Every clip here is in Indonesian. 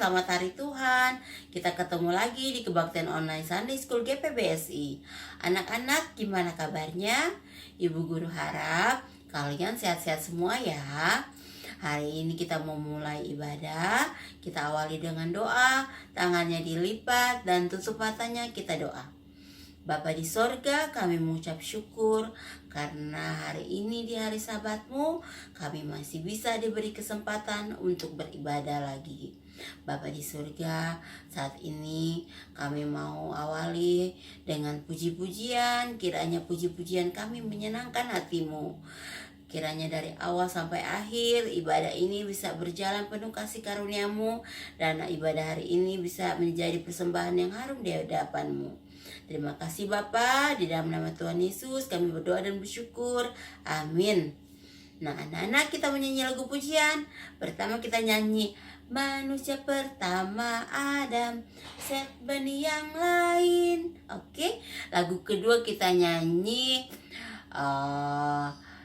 selamat hari Tuhan. Kita ketemu lagi di Kebaktian Online Sunday School GPBSI. Anak-anak, gimana kabarnya? Ibu Guru harap kalian sehat-sehat semua ya. Hari ini kita mau mulai ibadah. Kita awali dengan doa, tangannya dilipat dan tutup matanya, kita doa. Bapa di sorga, kami mengucap syukur karena hari ini di hari sabatmu kami masih bisa diberi kesempatan untuk beribadah lagi. Bapa di surga, saat ini kami mau awali dengan puji-pujian. Kiranya puji-pujian kami menyenangkan hatimu. Kiranya dari awal sampai akhir ibadah ini bisa berjalan penuh kasih karuniamu, dan ibadah hari ini bisa menjadi persembahan yang harum di hadapanmu. Terima kasih Bapa, di dalam nama Tuhan Yesus kami berdoa dan bersyukur. Amin. Nah anak-anak, kita menyanyi lagu pujian. Pertama kita nyanyi manusia pertama Adam, set benih yang lain. Oke. Lagu kedua kita nyanyi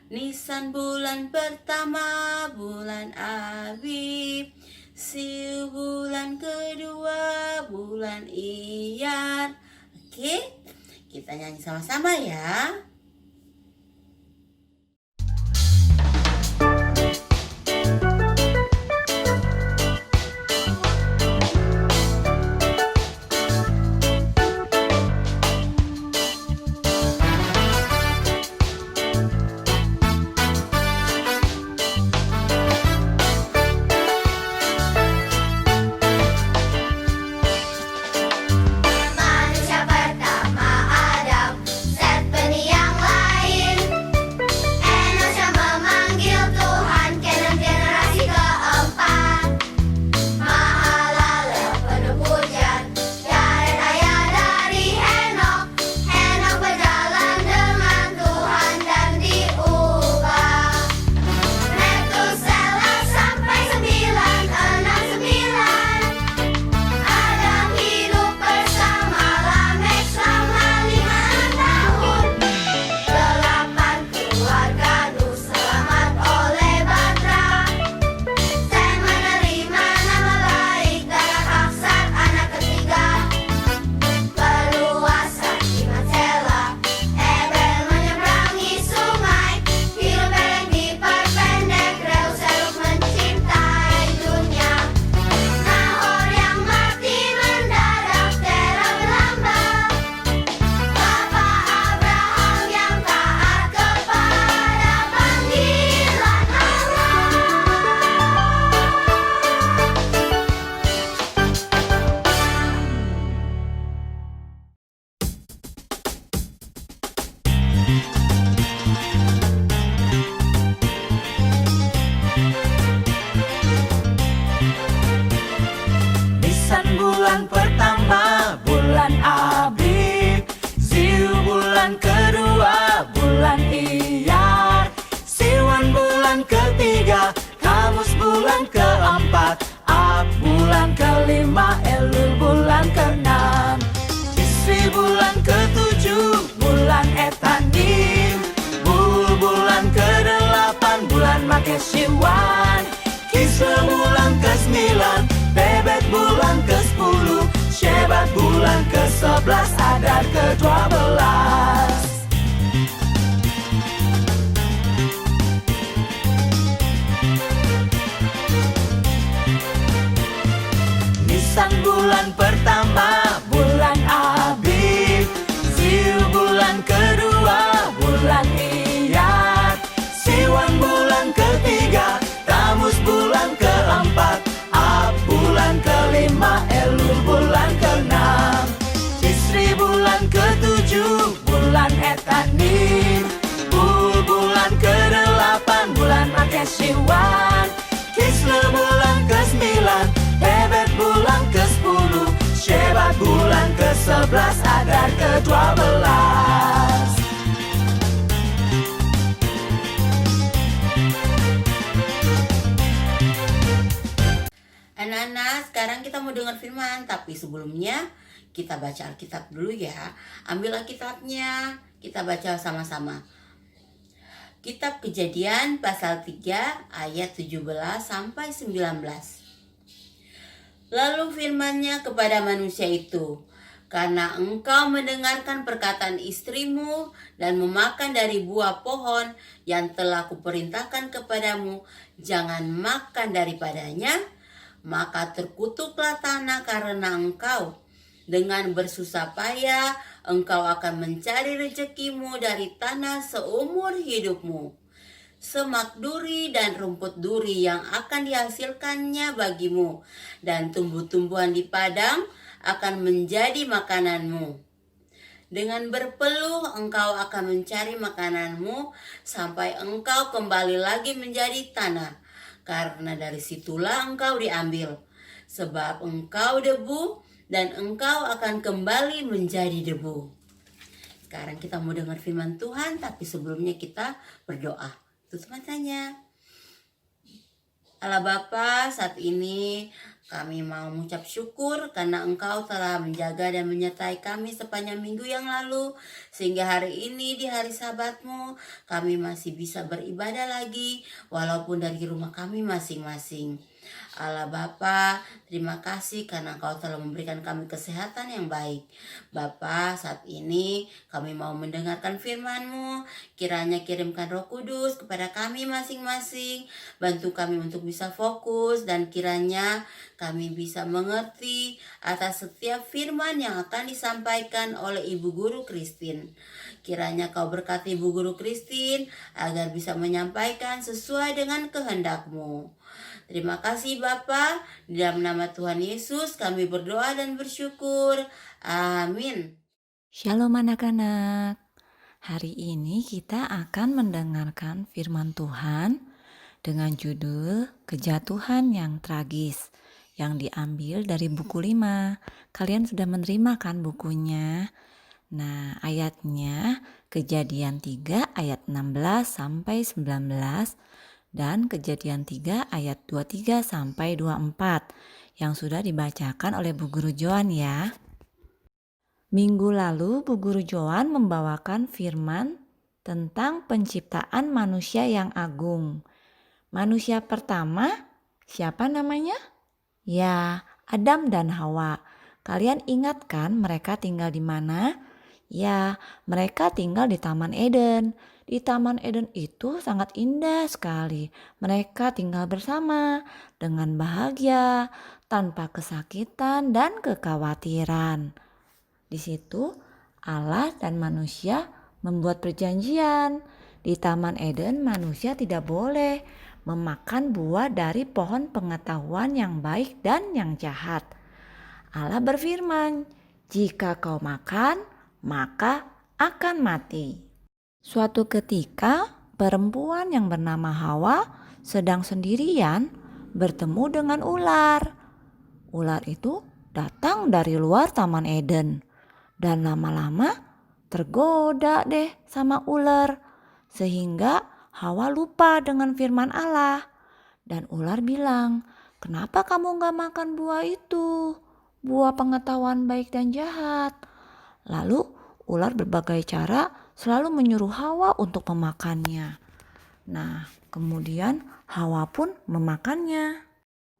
Nisan bulan pertama, bulan Abib. Siu bulan kedua, bulan Iyar. Oke, kita nyanyi sama-sama ya. Bulan pertama, bulan Abib. Ziu bulan kedua, bulan Iyar. Siwan bulan ketiga, Kamus bulan keempat, Ab bulan kelima, Elul bulan keenam. Isri bulan ketujuh, bulan Etanim. Bul bulan kedelapan, bulan Makeshiwan. Kislev bulan ke-9, Bebet bulan ke-10, Shebat bulan ke-11, Adar ke-12. Nisan bulan pertama, bulan Abib. Ziu bulan kedua, bulan Iyar. Siwan bulan ketiga, Tamus bulan keempat, Ab bulan kelima, Elul bulan keenam. Isri bulan ketujuh, bulan Etanim. Bul bulan kedelapan, bulan Makeshiwan. Kislev bulan ke-9, Bebet bulan ke-10, Shebat bulan ke-11, Adar ke-12. Anak-anak, sekarang kita mau dengar firman, tapi sebelumnya kita baca Alkitab dulu ya. Ambil Alkitabnya, kita baca sama-sama. Kitab Kejadian pasal 3 ayat 17 sampai 19. Lalu firman-Nya kepada manusia itu, karena engkau mendengarkan perkataan istrimu dan memakan dari buah pohon yang telah kuperintahkan kepadamu, jangan makan daripadanya, maka terkutuklah tanah karena engkau. Dengan bersusah payah, engkau akan mencari rezekimu dari tanah seumur hidupmu. Semak duri dan rumput duri yang akan dihasilkannya bagimu, dan tumbuh-tumbuhan di padang akan menjadi makananmu. Dengan berpeluh engkau akan mencari makananmu sampai engkau kembali lagi menjadi tanah, karena dari situlah engkau diambil. Sebab engkau debu dan engkau akan kembali menjadi debu. Sekarang kita mau dengar firman Tuhan, tapi sebelumnya kita berdoa. Tutup matanya. Allah Bapa, saat ini kami mau mengucap syukur karena Engkau telah menjaga dan menyertai kami sepanjang minggu yang lalu, sehingga hari ini di hari Sabat-Mu kami masih bisa beribadah lagi walaupun dari rumah kami masing-masing. Allah Bapa, terima kasih karena Engkau telah memberikan kami kesehatan yang baik. Bapa, saat ini kami mau mendengarkan firman-Mu. Kiranya kirimkan Roh Kudus kepada kami masing-masing. Bantu kami untuk bisa fokus dan kiranya kami bisa mengerti atas setiap firman yang akan disampaikan oleh Ibu Guru Christine. Kiranya Kau berkati Ibu Guru Christine agar bisa menyampaikan sesuai dengan kehendak-Mu. Terima kasih Bapa, di dalam nama Tuhan Yesus kami berdoa dan bersyukur. Amin. Shalom anak-anak. Hari ini kita akan mendengarkan firman Tuhan dengan judul Kejatuhan yang Tragis yang diambil dari buku 5. Kalian sudah menerima kan bukunya? Nah, ayatnya Kejadian 3 ayat 16 sampai 19 dan Kejadian 3 ayat 23 sampai 24 yang sudah dibacakan oleh Bu Guru Joan ya. Minggu lalu Bu Guru Joan membawakan firman tentang penciptaan manusia yang agung. Manusia pertama, siapa namanya? Ya, Adam dan Hawa. Kalian ingat kan mereka tinggal di mana? Ya, mereka tinggal di Taman Eden. Di Taman Eden itu sangat indah sekali. Mereka tinggal bersama dengan bahagia, tanpa kesakitan dan kekhawatiran. Di situ Allah dan manusia membuat perjanjian. Di Taman Eden manusia tidak boleh memakan buah dari pohon pengetahuan yang baik dan yang jahat. Allah berfirman, "Jika kau makan, maka akan mati." Suatu ketika perempuan yang bernama Hawa sedang sendirian bertemu dengan ular. Ular itu datang dari luar Taman Eden. Dan lama-lama tergoda deh sama ular. Sehingga Hawa lupa dengan firman Allah. Dan ular bilang, "Kenapa kamu gak makan buah itu? Buah pengetahuan baik dan jahat." Lalu ular berbagai cara selalu menyuruh Hawa untuk memakannya. Nah, kemudian Hawa pun memakannya.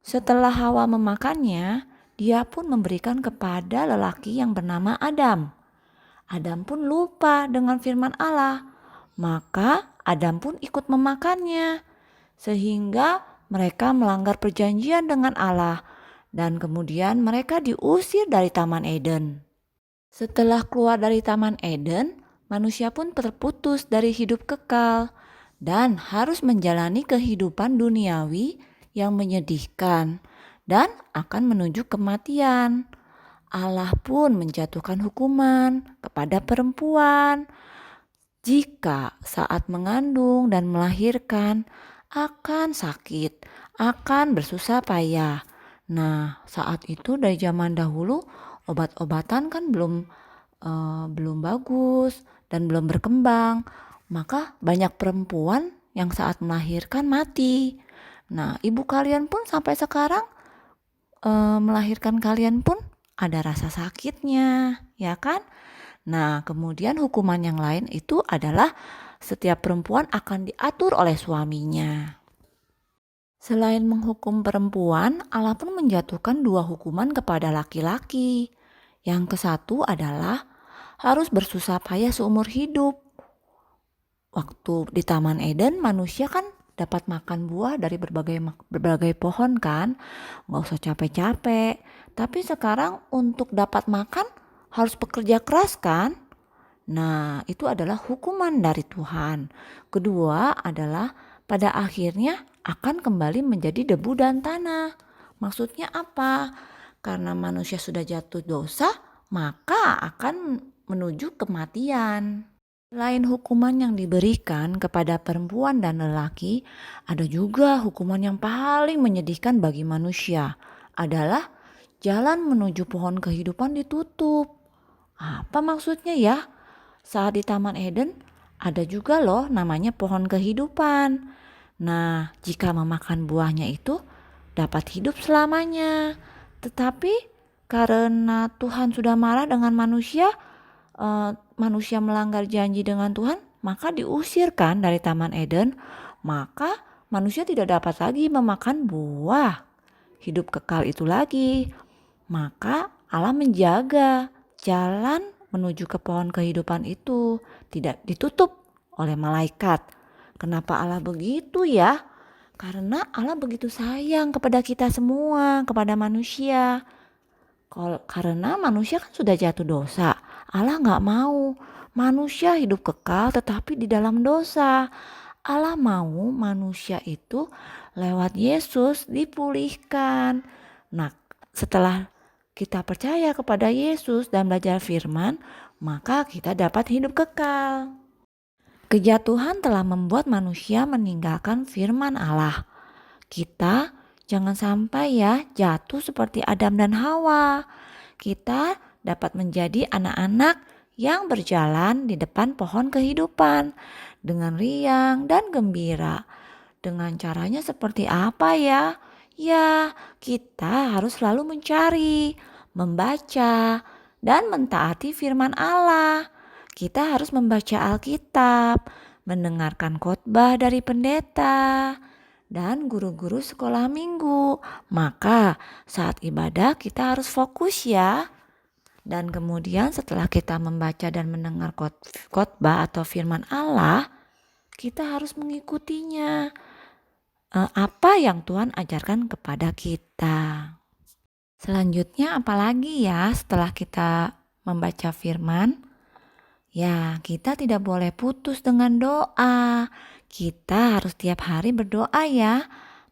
Setelah Hawa memakannya, dia pun memberikan kepada lelaki yang bernama Adam. Adam pun lupa dengan firman Allah. Maka Adam pun ikut memakannya. Sehingga mereka melanggar perjanjian dengan Allah. Dan kemudian mereka diusir dari Taman Eden. Setelah keluar dari Taman Eden, manusia pun terputus dari hidup kekal. Dan harus menjalani kehidupan duniawi yang menyedihkan dan akan menuju kematian. Allah pun menjatuhkan hukuman kepada perempuan jika saat mengandung dan melahirkan akan sakit, akan bersusah payah. Nah, saat itu dari zaman dahulu obat-obatan kan belum bagus dan belum berkembang. Maka banyak perempuan yang saat melahirkan mati. Nah, ibu kalian pun sampai sekarang melahirkan kalian pun ada rasa sakitnya, ya kan? Nah, kemudian hukuman yang lain itu adalah setiap perempuan akan diatur oleh suaminya. Selain menghukum perempuan, Allah pun menjatuhkan 2 hukuman kepada laki-laki. Yang ke-1 adalah harus bersusah payah seumur hidup. Waktu di Taman Eden, manusia kan dapat makan buah dari berbagai pohon kan, nggak usah capek-capek. Tapi sekarang untuk dapat makan harus bekerja keras kan? Nah, itu adalah hukuman dari Tuhan. Kedua adalah pada akhirnya akan kembali menjadi debu dan tanah. Maksudnya apa? Karena manusia sudah jatuh dosa, maka akan menuju kematian. Selain hukuman yang diberikan kepada perempuan dan lelaki, ada juga hukuman yang paling menyedihkan bagi manusia, adalah jalan menuju pohon kehidupan ditutup. Apa maksudnya ya? Saat di Taman Eden ada juga loh namanya pohon kehidupan. Nah, jika memakan buahnya itu dapat hidup selamanya. Tetapi karena Tuhan sudah marah dengan manusia, manusia melanggar janji dengan Tuhan, maka diusirkan dari Taman Eden. Maka manusia tidak dapat lagi memakan buah hidup kekal itu lagi. Maka Allah menjaga jalan menuju ke pohon kehidupan itu tidak ditutup oleh malaikat. Kenapa Allah begitu ya? Karena Allah begitu sayang kepada kita semua, kepada manusia. Karena manusia kan sudah jatuh dosa. Allah gak mau manusia hidup kekal tetapi di dalam dosa. Allah mau manusia itu lewat Yesus dipulihkan. Nah, setelah kita percaya kepada Yesus dan belajar firman, maka kita dapat hidup kekal. Kejatuhan telah membuat manusia meninggalkan firman Allah. Kita jangan sampai ya jatuh seperti Adam dan Hawa. Kita dapat menjadi anak-anak yang berjalan di depan pohon kehidupan dengan riang dan gembira. Dengan caranya seperti apa ya? Ya, kita harus selalu mencari, membaca, dan mentaati firman Allah. Kita harus membaca Alkitab, mendengarkan khotbah dari pendeta, dan guru-guru sekolah minggu. Maka saat ibadah kita harus fokus ya. Dan kemudian setelah kita membaca dan mendengar khotbah atau firman Allah, kita harus mengikutinya. Apa yang Tuhan ajarkan kepada kita. Selanjutnya apalagi ya setelah kita membaca firman? Ya, kita tidak boleh putus dengan doa. Kita harus tiap hari berdoa ya.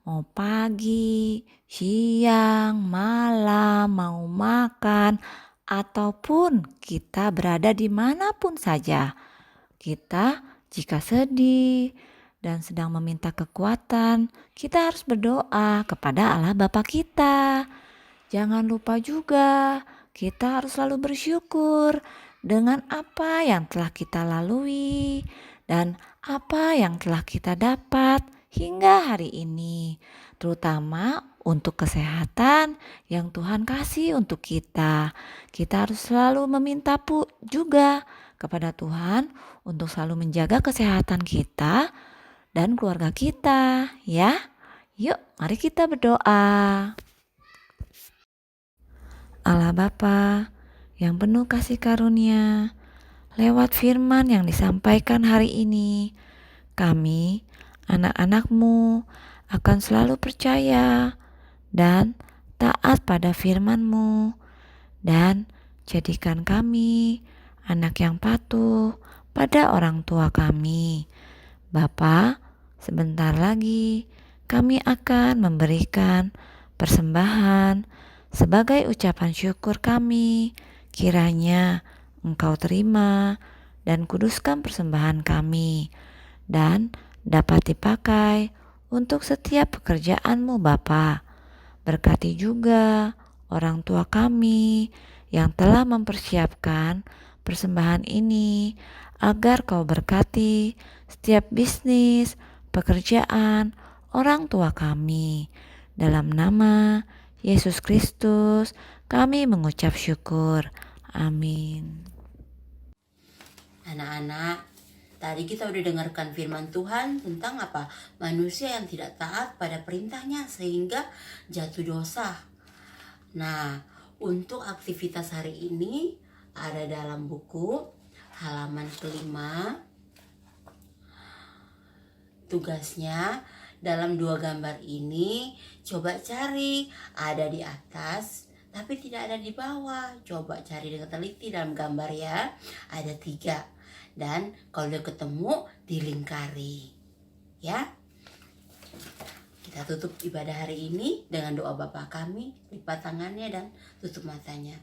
Mau pagi, siang, malam, mau makan, ataupun kita berada dimanapun saja. Kita jika sedih dan sedang meminta kekuatan, kita harus berdoa kepada Allah Bapa kita. Jangan lupa juga, kita harus selalu bersyukur dengan apa yang telah kita lalui dan apa yang telah kita dapat hingga hari ini, terutama untuk kesehatan yang Tuhan kasih untuk kita. Kita harus selalu meminta juga kepada Tuhan untuk selalu menjaga kesehatan kita dan keluarga kita ya. Yuk, mari kita berdoa. Allah Bapa yang penuh kasih karunia, lewat firman yang disampaikan hari ini, kami, anak-anak-Mu, akan selalu percaya dan taat pada firman-Mu, dan jadikan kami anak yang patuh pada orang tua kami. Bapa, sebentar lagi kami akan memberikan persembahan sebagai ucapan syukur kami. Kiranya Engkau terima dan kuduskan persembahan kami dan dapat dipakai untuk setiap pekerjaan-Mu Bapa. Berkati juga orang tua kami yang telah mempersiapkan persembahan ini, agar Kau berkati setiap bisnis, pekerjaan orang tua kami. Dalam nama Yesus Kristus kami mengucap syukur. Amin. Anak-anak, Tadi kita udah dengarkan firman Tuhan tentang apa? Manusia yang tidak taat pada perintahnya sehingga jatuh dosa. Nah, untuk aktivitas hari ini ada dalam buku halaman kelima. Tugasnya dalam 2 gambar ini coba cari, ada di atas tapi tidak ada di bawah. Coba cari dengan teliti dalam gambar ya. Ada 3. Dan kalau udah ketemu dilingkari. Ya. Kita tutup ibadah hari ini dengan doa Bapa kami. Lipat tangannya dan tutup matanya.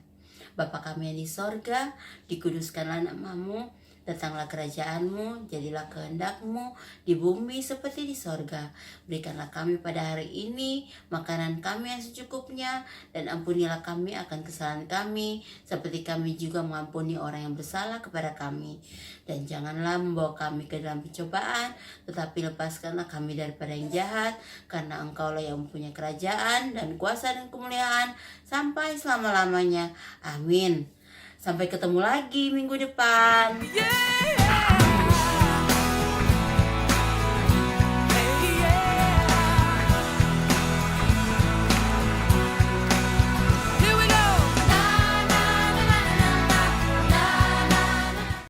Bapa kami yang di sorga, dikuduskanlah namamu, datanglah kerajaanmu, jadilah kehendakmu di bumi seperti di sorga. Berikanlah kami pada hari ini makanan kami yang secukupnya, dan ampunilah kami akan kesalahan kami, seperti kami juga mengampuni orang yang bersalah kepada kami. Dan janganlah membawa kami ke dalam pencobaan, tetapi lepaskanlah kami daripada yang jahat, karena Engkaulah yang mempunyai kerajaan dan kuasa dan kemuliaan sampai selama-lamanya. Amin. Sampai ketemu lagi minggu depan. Yeah.